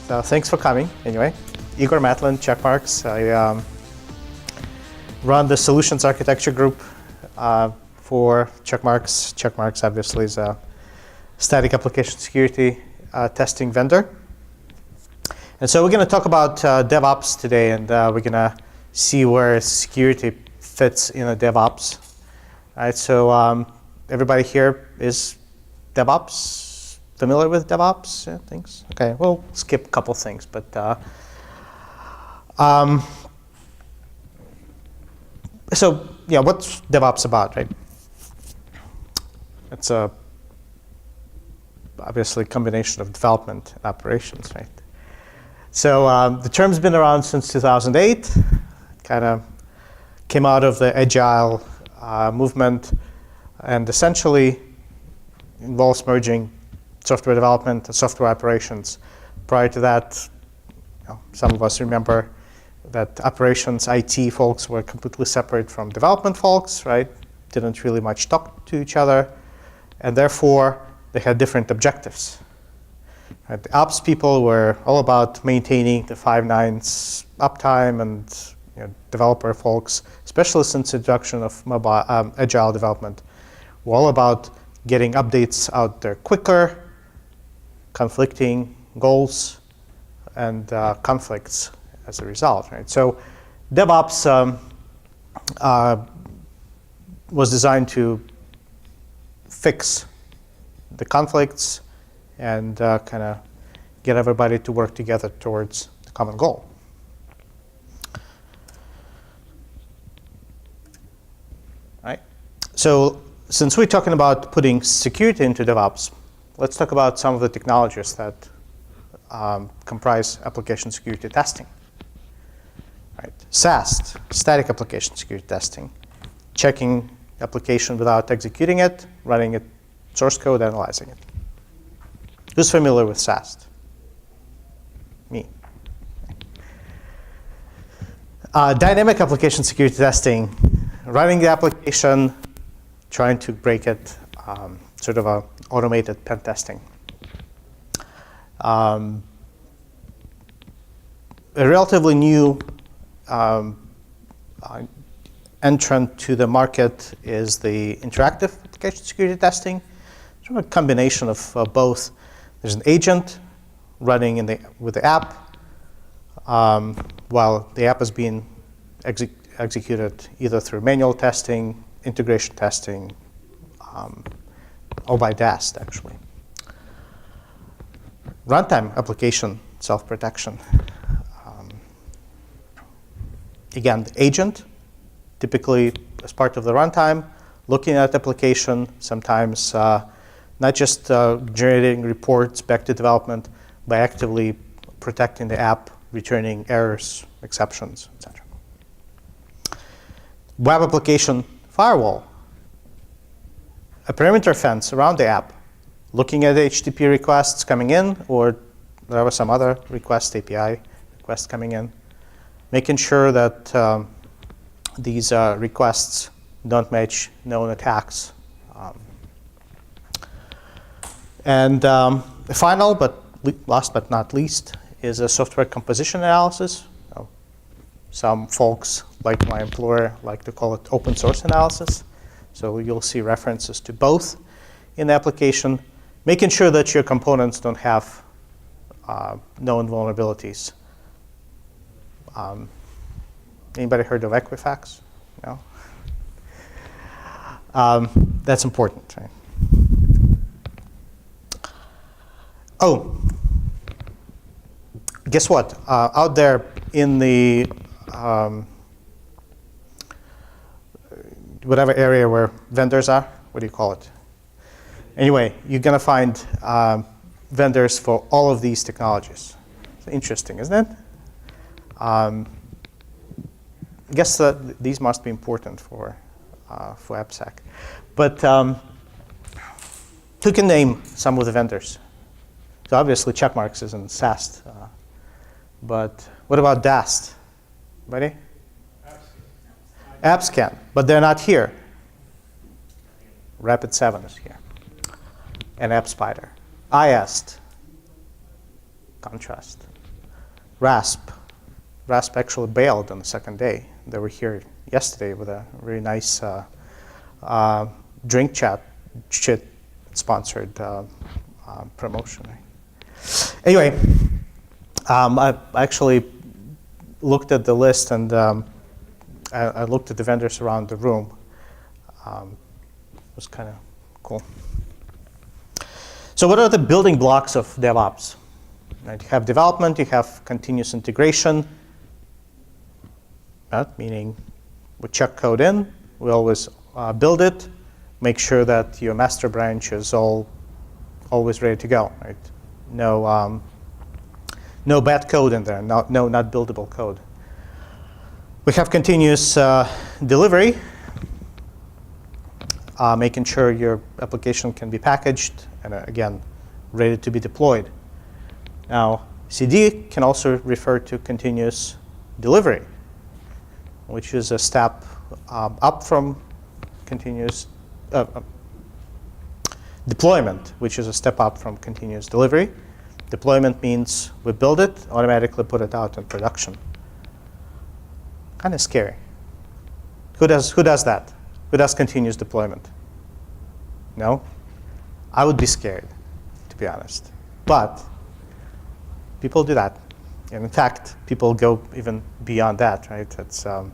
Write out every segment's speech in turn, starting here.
So thanks for coming. Anyway, Igor, Matlin, Checkmarks. I run the Solutions Architecture Group for Checkmarks. Checkmarks obviously is a static application security testing vendor. And so we're going to talk about DevOps today, and we're going to see where security fits in a DevOps. All right, so everybody here is DevOps, familiar with DevOps? Yeah, things? Okay, we'll skip a couple things, but so yeah, what's DevOps about, right? It's a obviously combination of development and operations, right? So the term's been around since 2008. Kind of came out of the agile movement, and essentially involves merging software development and software operations. Prior to that, some of us remember that operations IT folks were completely separate from development folks, right? Didn't really much talk to each other, and therefore they had different objectives. Right? The ops people were all about maintaining the 5 nines uptime, and developer folks, especially since the introduction of mobile agile development, were all about getting updates out there quicker, conflicting goals, and conflicts as a result. Right? So DevOps was designed to fix the conflicts and kind of get everybody to work together towards the common goal. Right? So since we're talking about putting security into DevOps, let's talk about some of the technologies that comprise application security testing. Right? SAST, static application security testing, checking application without executing it, running it, source code, analyzing it. Who's familiar with SAST? Me. Dynamic application security testing, running the application, trying to break it, sort of a automated pen testing. A relatively new entrant to the market is the interactive application security testing. Sort of a combination of both. There's an agent running with the app while the app is being executed either through manual testing, integration testing, or by DAST, actually. Runtime application self-protection. Again, the agent, typically as part of the runtime, looking at the application, sometimes not just generating reports back to development, but actively protecting the app, returning errors, exceptions, etc. Web application firewall, a perimeter fence around the app, looking at HTTP requests coming in, or there was some other request, API requests coming in, making sure that these requests don't match known attacks. And final, but last but not least, is a software composition analysis. Some folks, like my employer, like to call it open source analysis. So you'll see references to both in the application, making sure that your components don't have known vulnerabilities. Anybody heard of Equifax? No? That's important, right? Oh, guess what? Out there in the whatever area where vendors are, what do you call it? Anyway, you're going to find vendors for all of these technologies. It's interesting, isn't it? I guess these must be important for AppSec. But who can name some of the vendors? So obviously, Checkmarks isn't SAST. But what about DAST? Anybody? AppSec, but they're not here. Rapid7 is here. And AppSpider. IAST. Contrast. RASP. RASP actually bailed on the second day. They were here yesterday with a very nice drink chit sponsored promotion. Anyway, I actually looked at the list and I looked at the vendors around the room. It was kind of cool. So what are the building blocks of DevOps? Right, you have development, you have continuous integration, meaning we check code in, we always build it, make sure that your master branch is always ready to go. Right? No bad code in there, not buildable code. We have continuous delivery, making sure your application can be packaged and again, ready to be deployed. Now, CD can also refer to continuous delivery, which is a step up from continuous deployment, which is a step up from continuous delivery. Deployment means we build it, automatically put it out in production. Kind of scary. Who does that? Who does continuous deployment? No? I would be scared, to be honest. But people do that. And in fact, people go even beyond that, right? It's, I'm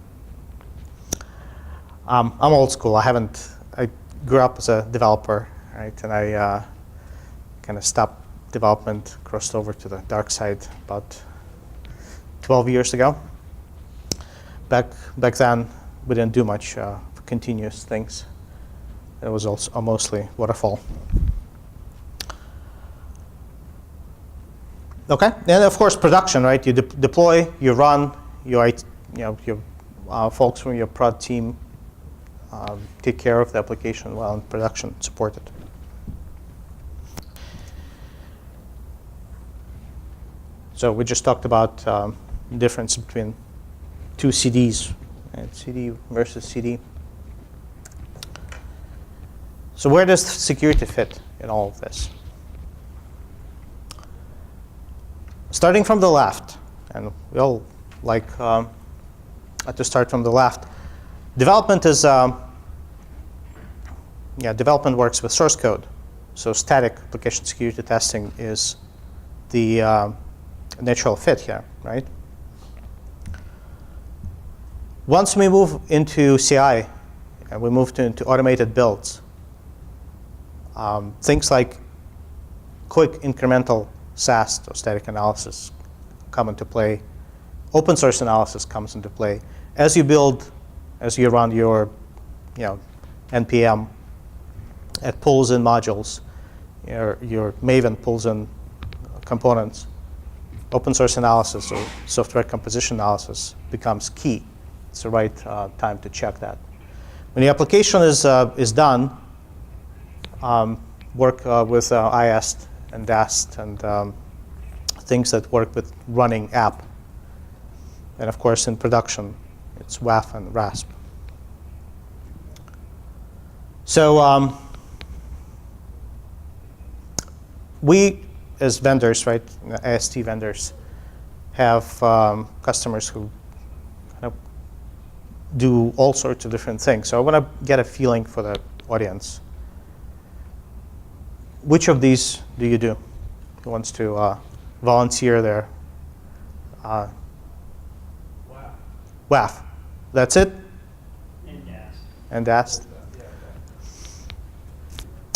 old school. I grew up as a developer, right? And I kind of stopped development, crossed over to the dark side about 12 years ago. Back then, we didn't do much for continuous things. It was also mostly waterfall. Okay, and of course production, right? You deploy, you run, your folks from your prod team take care of the application while in production, support it. So we just talked about the difference between two CDs, right? CD versus CD. So where does security fit in all of this? Starting from the left, and we all like to start from the left. Development is, development works with source code. So static application security testing is the natural fit here, right? Once we move into CI, and we move into automated builds, things like quick incremental SAST or static analysis come into play. Open source analysis comes into play. As you build, as you run your NPM, it pulls in modules. Your Maven pulls in components. Open source analysis or software composition analysis becomes key. It's the right time to check that. When the application is done, work with IAST and DAST and things that work with running app. And of course, in production, it's WAF and RASP. So we, as vendors, right, AST vendors, have customers who kind of do all sorts of different things. So I want to get a feeling for the audience. Which of these do you do? Who wants to volunteer there? WAF. WAF. That's it? And DAST. And DAST?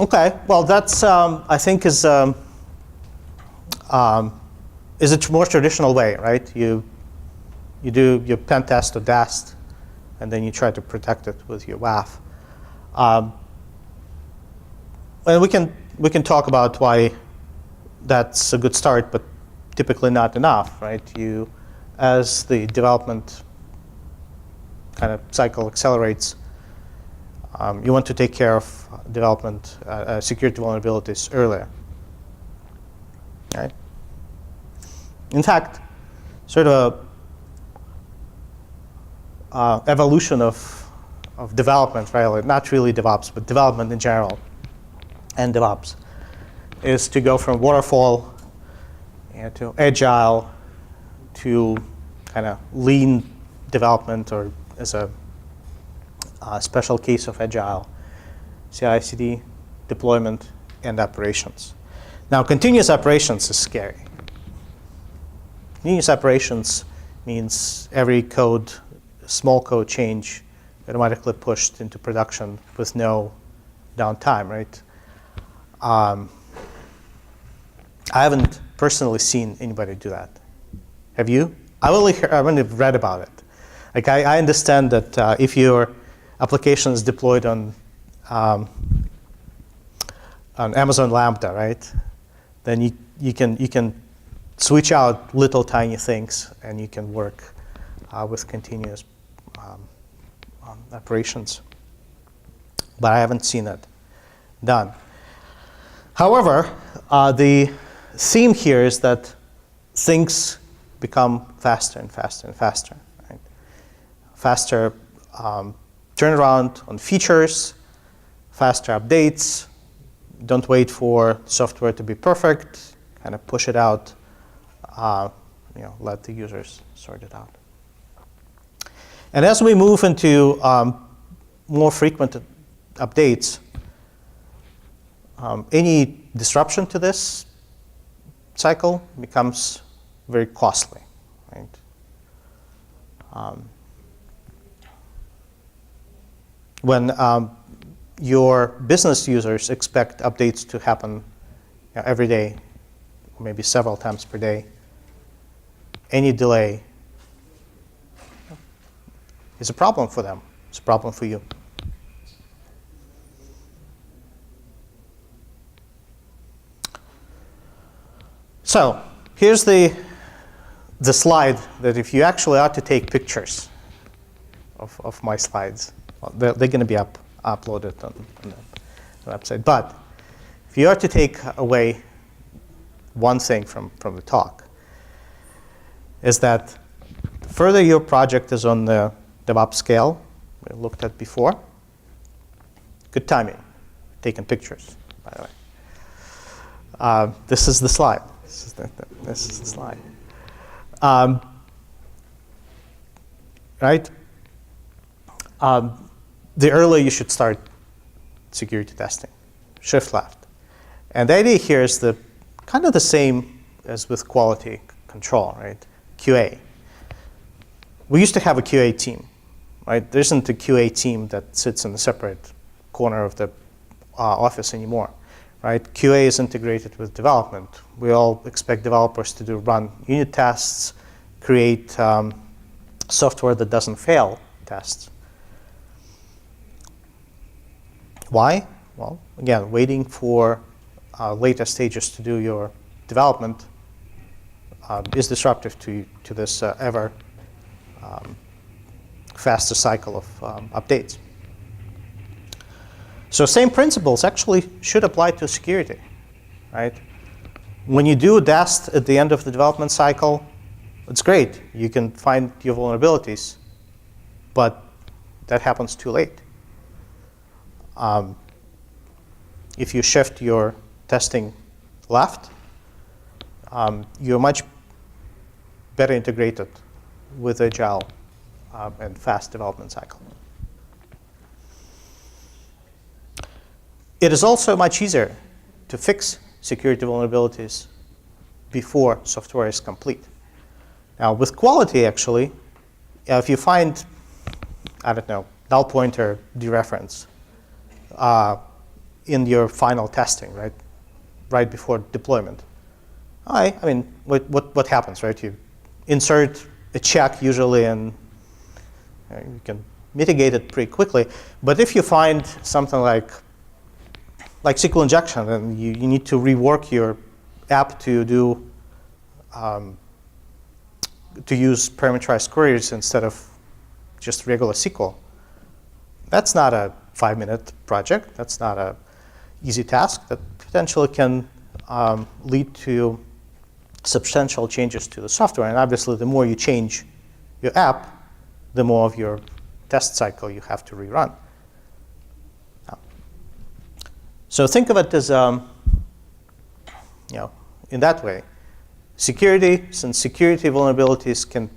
Okay. Well, that's, I think, is a more traditional way, right? You do your pen test or DAST, and then you try to protect it with your WAF. And we can talk about why that's a good start, but typically not enough, right? You, as the development kind of cycle accelerates, you want to take care of development security vulnerabilities earlier, right? In fact, sort of evolution of development, right? Not really DevOps, but development in general, and DevOps, is to go from waterfall to agile to kind of lean development, or as a special case of agile, CI/CD, deployment, and operations. Now, continuous operations is scary. Continuous operations means every small code change automatically pushed into production with no downtime, right? I haven't personally seen anybody do that. Have you? I've only read about it. Like I understand that if your application is deployed on Amazon Lambda, right? Then you can switch out little tiny things, and you can work with continuous operations. But I haven't seen it done. However, the theme here is that things become faster and faster and faster. Right? Faster turnaround on features, faster updates. Don't wait for software to be perfect. Kind of push it out. Let the users sort it out. And as we move into more frequent updates, any disruption to this cycle becomes very costly, right? When your business users expect updates to happen every day, maybe several times per day, any delay is a problem for them. It's a problem for you. So here's the slide that if you actually are to take pictures of my slides, well, they're going to be uploaded on the website. But if you are to take away one thing from the talk, is that the further your project is on the Devops scale we looked at before, good timing, taking pictures, by the way. This is the slide. This is the slide. Right? The earlier you should start security testing, shift left. And the idea here is kind of the same as with quality control, right? QA. We used to have a QA team, right? There isn't a QA team that sits in a separate corner of the office anymore, right? QA is integrated with development. We all expect developers to run unit tests, create software that doesn't fail tests. Why? Well, again, waiting for later stages to do your development is disruptive to this ever faster cycle of updates. So same principles actually should apply to security, right? When you do a test at the end of the development cycle, it's great. You can find your vulnerabilities, but that happens too late. If you shift your testing left, you're much better integrated with agile and fast development cycle. It is also much easier to fix security vulnerabilities before software is complete. Now, with quality, actually, if you find, I don't know, null pointer dereference in your final testing, right before deployment, I mean, what happens, right? You insert a check usually, and you can mitigate it pretty quickly. But if you find something like SQL injection, and you need to rework your app to do to use parameterized queries instead of just regular SQL, that's not a 5-minute project. That's not an easy task. That potentially can lead to substantial changes to the software. And obviously, the more you change your app, the more of your test cycle you have to rerun. So think of it as, in that way. Security, since security vulnerabilities can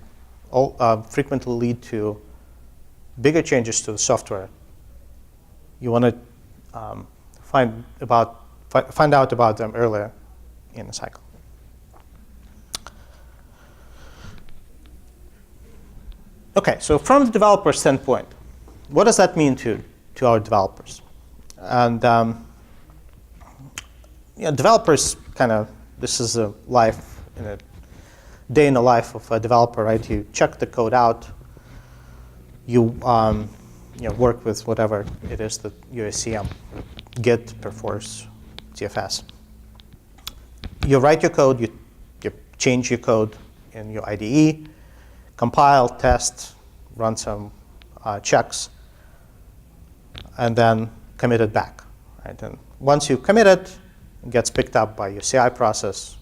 frequently lead to bigger changes to the software, you want to find out about them earlier in the cycle. Okay, so from the developer standpoint, what does that mean to our developers? And developers this is a life, a day in the life of a developer, right? You check the code out, you work with whatever it is that USCM, Git, Perforce, CFS. You write your code, you change your code in your IDE, compile, test, run some checks, and then commit it back. Right? And once you commit it, it gets picked up by your CI process,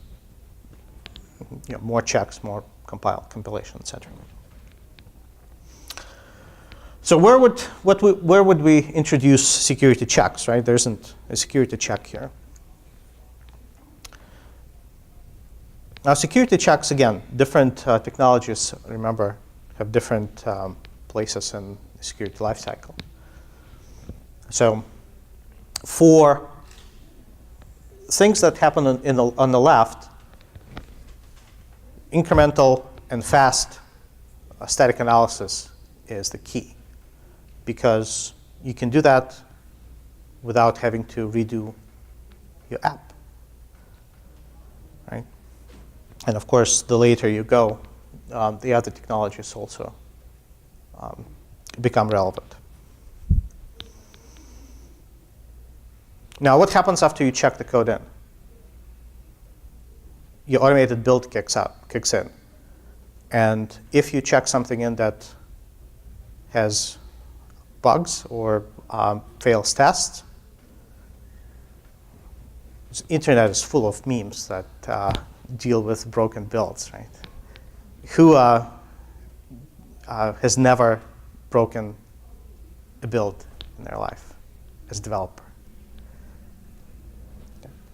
more checks, more compilation, etc. So where would we introduce security checks, right? There isn't a security check here. Now, security checks, again, different technologies, remember, have different places in the security lifecycle. So for things that happen on the left, incremental and fast static analysis is the key, because you can do that without having to redo your app, right? And of course, the later you go, the other technologies also become relevant. Now, what happens after you check the code in? Your automated build kicks in. And if you check something in that has bugs or fails tests, the internet is full of memes that deal with broken builds, right? Who has never broken a build in their life as a developer?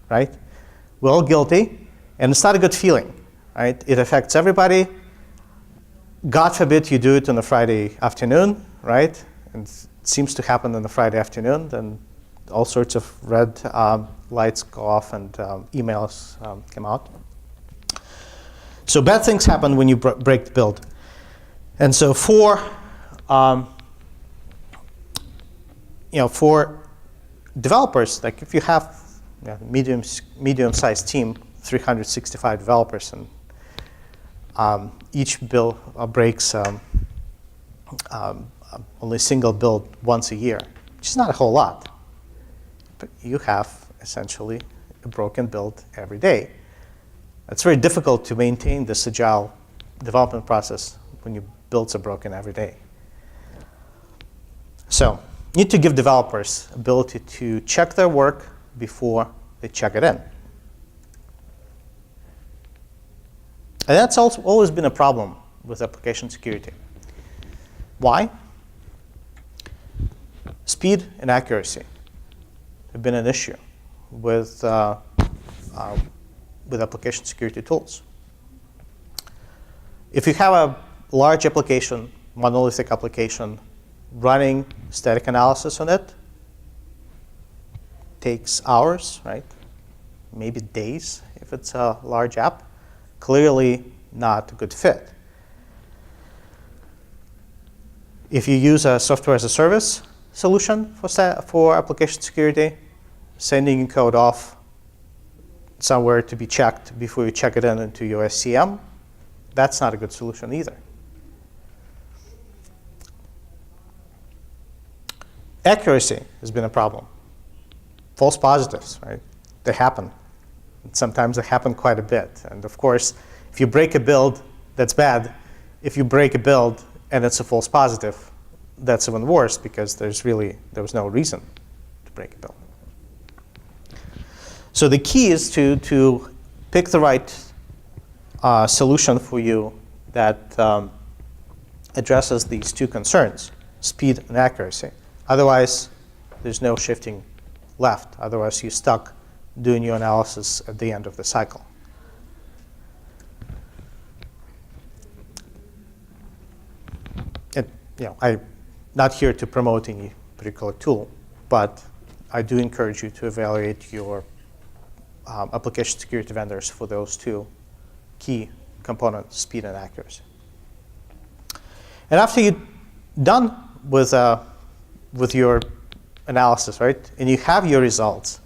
Right? We're all guilty, and it's not a good feeling, right? It affects everybody. God forbid you do it on a Friday afternoon, right? And it seems to happen on a Friday afternoon, then all sorts of red lights go off and emails come out. So bad things happen when you break the build. And so for developers, like if you have medium-sized team, 365 developers, and each build breaks only a single build once a year, which is not a whole lot, but you have essentially a broken build every day. It's very difficult to maintain this agile development process when your builds are broken every day. So you need to give developers ability to check their work before they check it in. And that's also always been a problem with application security. Why? Speed and accuracy have been an issue with application security tools. If you have a large application, monolithic application, running static analysis on it takes hours, right? Maybe days if it's a large app. Clearly not a good fit. If you use a software as a service solution for application security, sending code off somewhere to be checked before you check it into your SCM, that's not a good solution either. Accuracy has been a problem. False positives, right? They happen. Sometimes they happen quite a bit. And of course, if you break a build, that's bad. If you break a build and it's a false positive, that's even worse, because there was no reason to break a build. So the key is to pick the right solution for you that addresses these two concerns, speed and accuracy. Otherwise, there's no shifting left. Otherwise, you're stuck doing your analysis at the end of the cycle. I'm not here to promote any particular tool, but I do encourage you to evaluate your application security vendors for those two key components, speed and accuracy. And after you're done with your analysis, right, and you have your results,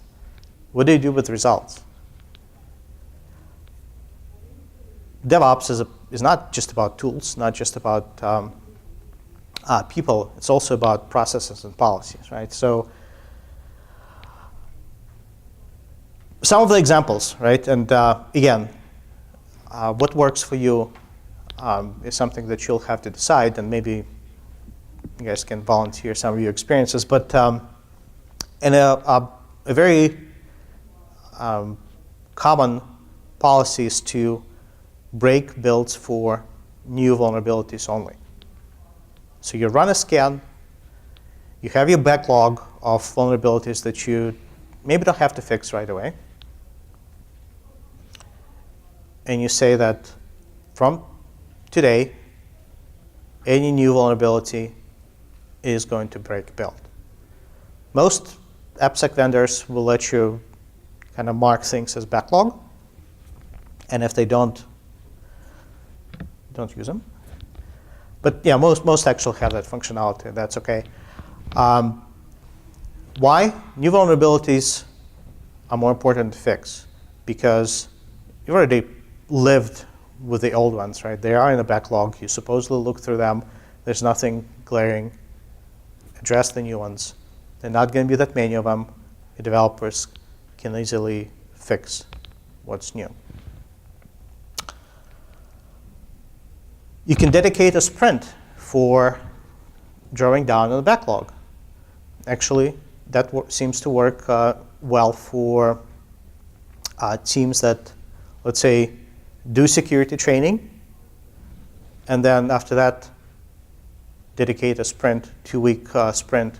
what do you do with the results? DevOps is not just about tools, not just about people. It's also about processes and policies, right? So some of the examples, right? And again, what works for you is something that you'll have to decide, and maybe you guys can volunteer some of your experiences. But in a very common policy is to break builds for new vulnerabilities only. So you run a scan, you have your backlog of vulnerabilities that you maybe don't have to fix right away. And you say that from today, any new vulnerability is going to break build. Most AppSec vendors will let you kind of mark things as backlog. And if they don't use them. But yeah, most actually have that functionality. That's OK. Why? New vulnerabilities are more important to fix because you've already lived with the old ones, right? They are in the backlog. You supposedly look through them. There's nothing glaring. Address the new ones. There are not going to be that many of them. The developers can easily fix what's new. You can dedicate a sprint for drawing down on the backlog. Actually, that seems to work well for teams that, let's say, do security training, and then after that, dedicate a sprint, 2-week sprint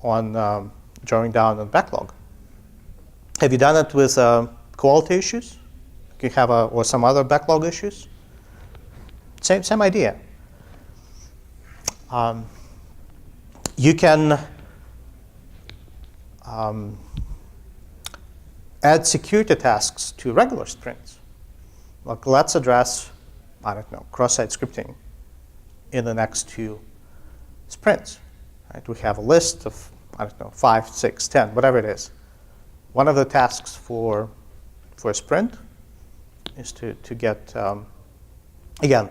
on drawing down on the backlog. Have you done it with quality issues? You have or some other backlog issues? Same idea. You can add security tasks to regular sprints. Like let's address, I don't know, cross-site scripting in the next 2 sprints. Right? We have a list of, I don't know, 5, 6, 10, whatever it is. One of the tasks for a sprint is to get, again,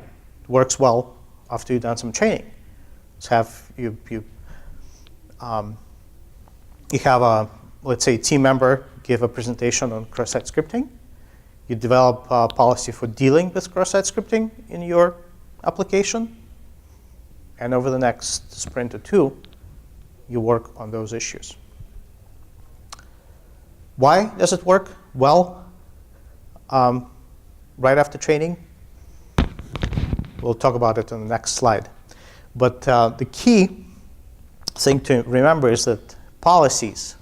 works well after you've done some training. So have you have a, let's say, team member give a presentation on cross-site scripting. You develop a policy for dealing with cross-site scripting in your application. And over the next sprint or 2, you work on those issues. Why does it work well right after training? We'll talk about it on the next slide. But the key thing to remember is that policies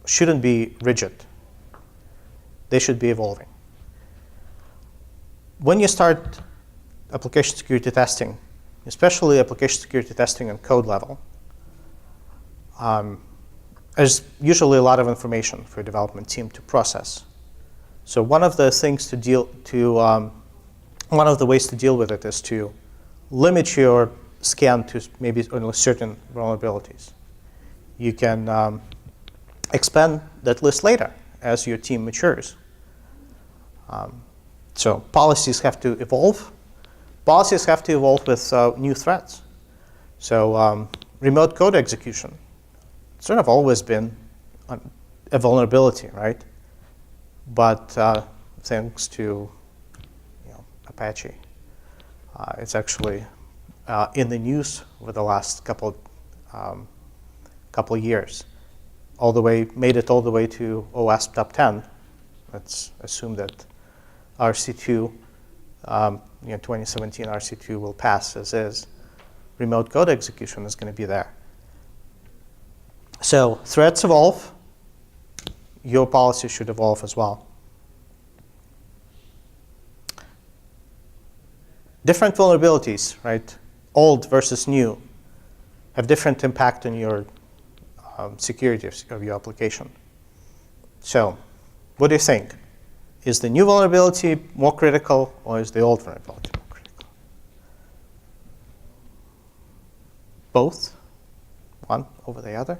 shouldn't be rigid. They should be evolving. When you start application security testing, especially application security testing on code level, there's usually a lot of information for a development team to process. So one of the things one of the ways to deal with it is to limit your scan to maybe only certain vulnerabilities. You can expand that list later as your team matures. So policies have to evolve. Policies have to evolve with new threats. So remote code execution, it's sort of always been a vulnerability, right? But thanks to Apache, it's actually in the news over the last couple years. Made it all the way to OWASP top 10. Let's assume that RC2, 2017 RC2 will pass as is. Remote code execution is going to be there. So threats evolve. Your policy should evolve as well. different vulnerabilities, right? Old versus new, have different impact on your security of your application. So, what do you think? Is the new vulnerability more critical, or is the old vulnerability more critical? Both, one over the other.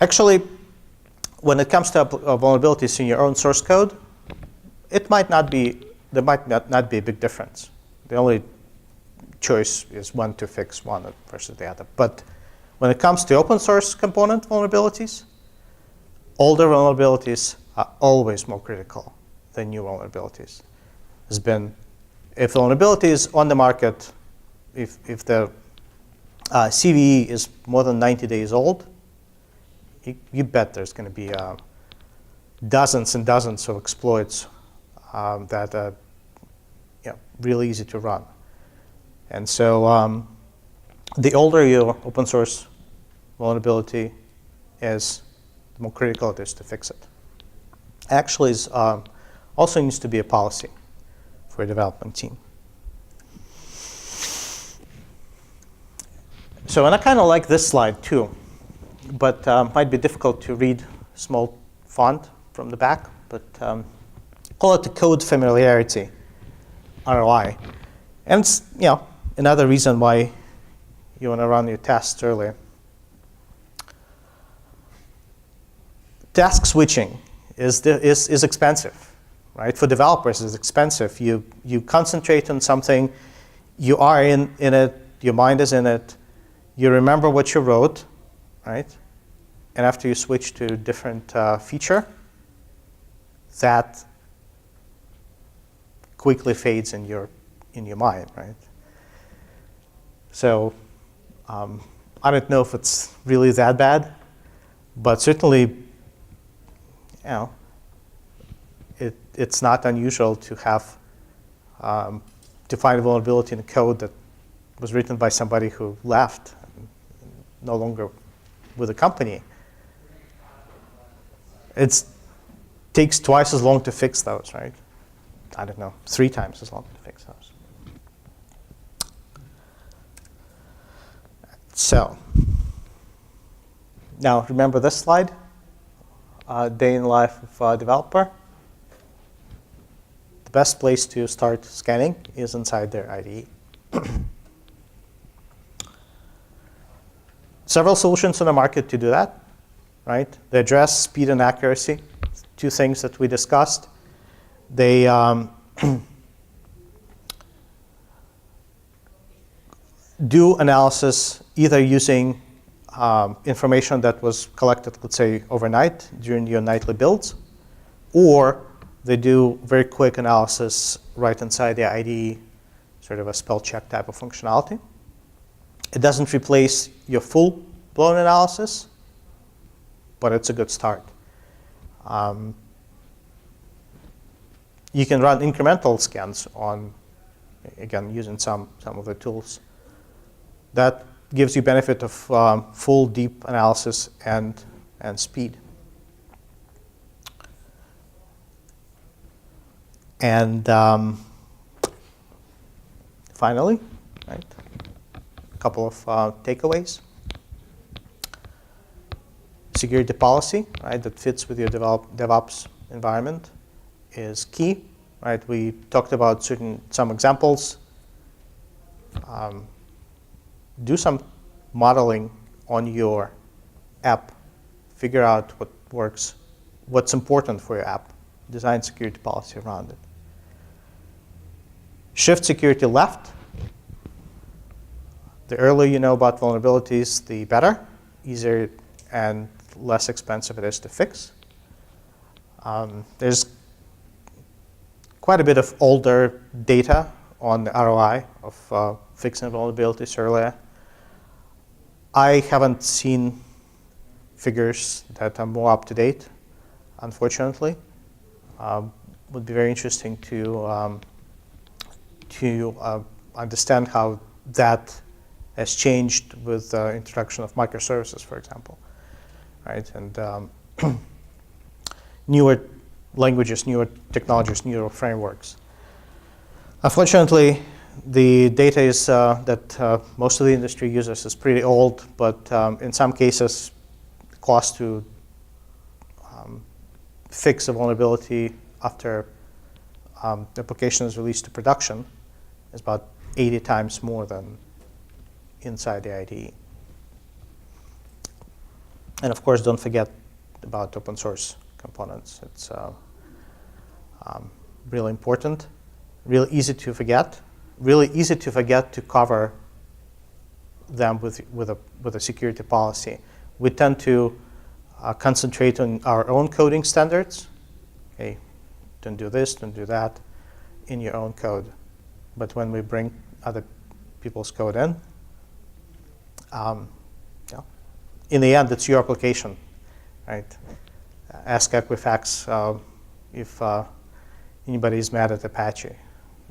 Actually, when it comes to vulnerabilities in your own source code, there might not be a big difference. The only choice is when to fix one versus the other. But when it comes to open source component vulnerabilities, older vulnerabilities are always more critical than new vulnerabilities. If vulnerability is on the market, if the CVE is more than 90 days old, you bet there's going to be dozens and dozens of exploits that are really easy to run. And so the older your open source vulnerability is, the more critical it is to fix it. Actually, also needs to be a policy for a development team. So, and I kind of like this slide too, but might be difficult to read small font from the back, but call it the code familiarity, ROI. And it's, another reason why you want to run your tests early. Task switching is expensive, right? For developers, it's expensive. You concentrate on something, you are in it, your mind is in it, you remember what you wrote, right? And after you switch to a different feature, that quickly fades in your mind, right? So I don't know if it's really that bad, but certainly, it's not unusual to have to find a vulnerability in a code that was written by somebody who left, and no longer with the company. It takes twice as long to fix those, right? I don't know, 3 times as long to fix those. So, now remember this slide? Day in the life of a developer. The best place to start scanning is inside their IDE. Several solutions on the market to do that, right? They address speed and accuracy, 2 things that we discussed. They do analysis either using information that was collected, let's say, overnight during your nightly builds, or they do very quick analysis right inside the IDE, sort of a spell check type of functionality. It doesn't replace your full-blown analysis, but it's a good start. You can run incremental scans on, again, using some of the tools. That gives you benefit of full, deep analysis and speed. And finally, right, a couple of takeaways. Security policy, right, that fits with your DevOps environment is key, right? We talked about some examples. Do some modeling on your app. Figure out what works, what's important for your app. Design security policy around it. Shift security left. The earlier you know about vulnerabilities, the better. Easier and less expensive it is to fix. There's quite a bit of older data on the ROI of fixing vulnerabilities earlier. I haven't seen figures that are more up to date, unfortunately. Would be very interesting to understand how that has changed with the introduction of microservices, for example, right? And newer languages, newer technologies, newer frameworks. Unfortunately, the data is that most of the industry uses is pretty old, but in some cases, the cost to fix a vulnerability after the application is released to production is about 80 times more than inside the IDE. And of course, don't forget about open source components. It's really important, really easy to forget to cover them with a security policy. We tend to concentrate on our own coding standards. Okay, don't do this, don't do that in your own code. But when we bring other people's code in, in the end, it's your application, right? Ask Equifax if anybody's mad at Apache.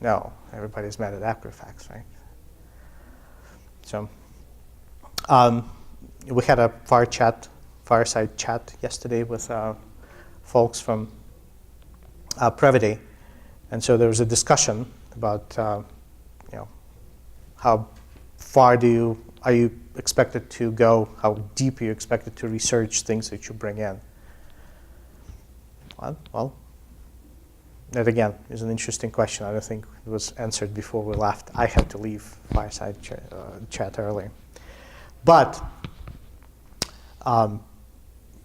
No, everybody's mad at Equifax, right? So we had a fireside chat yesterday with folks from Previty, and so there was a discussion about how far are you expected to go, how deep are you expected to research things that you bring in. Well, that again is an interesting question. I don't think it was answered before we left. I had to leave fireside chat early. But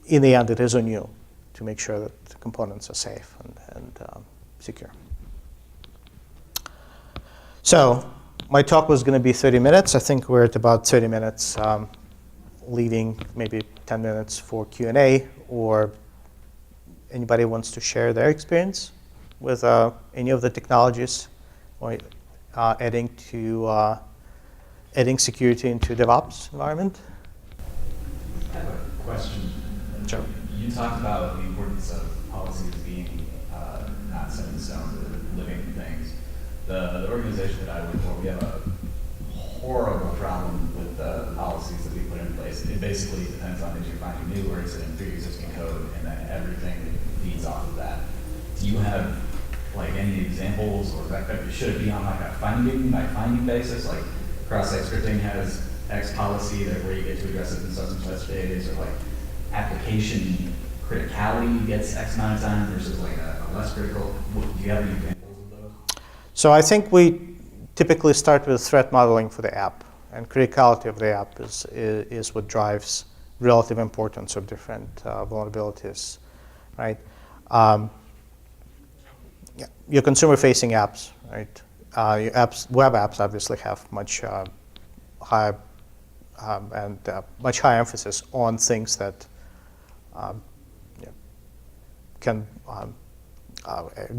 in the end, it is on you to make sure that the components are safe and secure. So my talk was going to be 30 minutes. I think we're at about 30 minutes, leaving maybe 10 minutes for Q&A, or anybody wants to share their experience with any of the technologies, or adding security into DevOps environment. I have a question. Sure. You talked about the importance of policies being not set in stone, but living things. The organization that I work for, we have a horrible problem with the policies that we put in place. It basically depends on if you're finding new or it's in pre-existing code, and then everything feeds off of that. Do you have like any examples, or should it be on like a finding by finding basis? Like cross-site scripting has X policy that where you get to address it in such and such days, or like application criticality gets X amount of time versus like a less critical. Do you have any examples of those? So I think we typically start with threat modeling for the app, and criticality of the app is what drives relative importance of different vulnerabilities, right? Your consumer-facing apps, right? Your web apps obviously have much higher much higher emphasis on things that can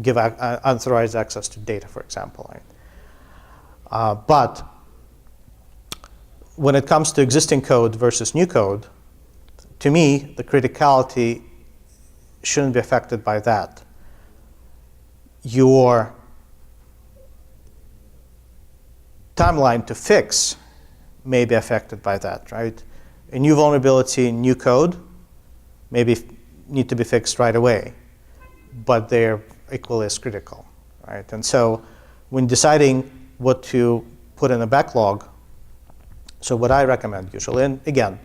give unauthorized access to data, for example. Right? But when it comes to existing code versus new code, to me, the criticality shouldn't be affected by that. Your timeline to fix may be affected by that, right? A new vulnerability in new code maybe need to be fixed right away, but they're equally as critical, right? And so when deciding what to put in a backlog, so what I recommend usually, and again,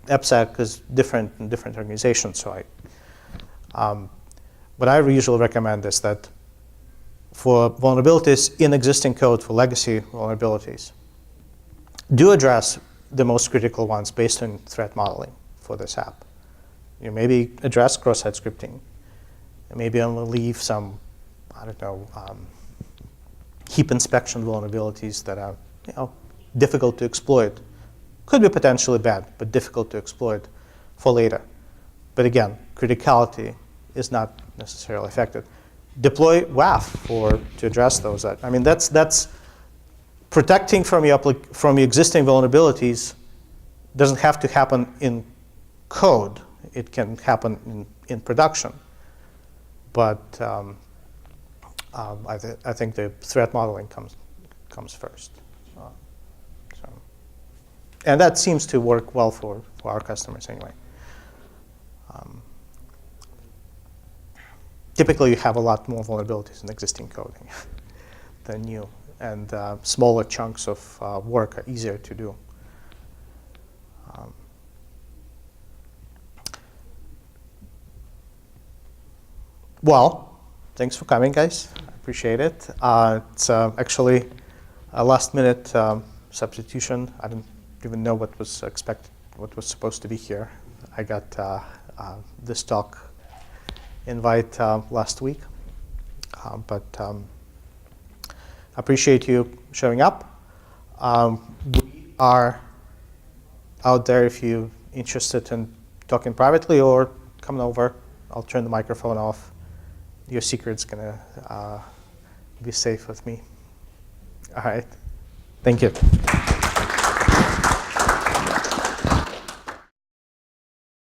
AppSec is different in different organizations, so what I usually recommend is that for vulnerabilities in existing code, for legacy vulnerabilities, do address the most critical ones based on threat modeling for this app. You maybe address cross-site scripting, and maybe only leave some, I don't know, heap inspection vulnerabilities that are difficult to exploit. Could be potentially bad, but difficult to exploit for later. But again, criticality is not necessarily affected. Deploy WAF to address those. I mean, that's protecting from your existing vulnerabilities doesn't have to happen in code. It can happen in production. But I think the threat modeling comes first. And that seems to work well for our customers anyway. Typically, you have a lot more vulnerabilities in existing coding than new, and smaller chunks of work are easier to do. Well, thanks for coming, guys. I appreciate it. It's actually a last-minute substitution. I didn't even know what was expected, what was supposed to be here. I got this talk invite last week, but I appreciate you showing up. We are out there if you're interested in talking privately or coming over. I'll turn the microphone off. Your secret's gonna be safe with me. All right. Thank you.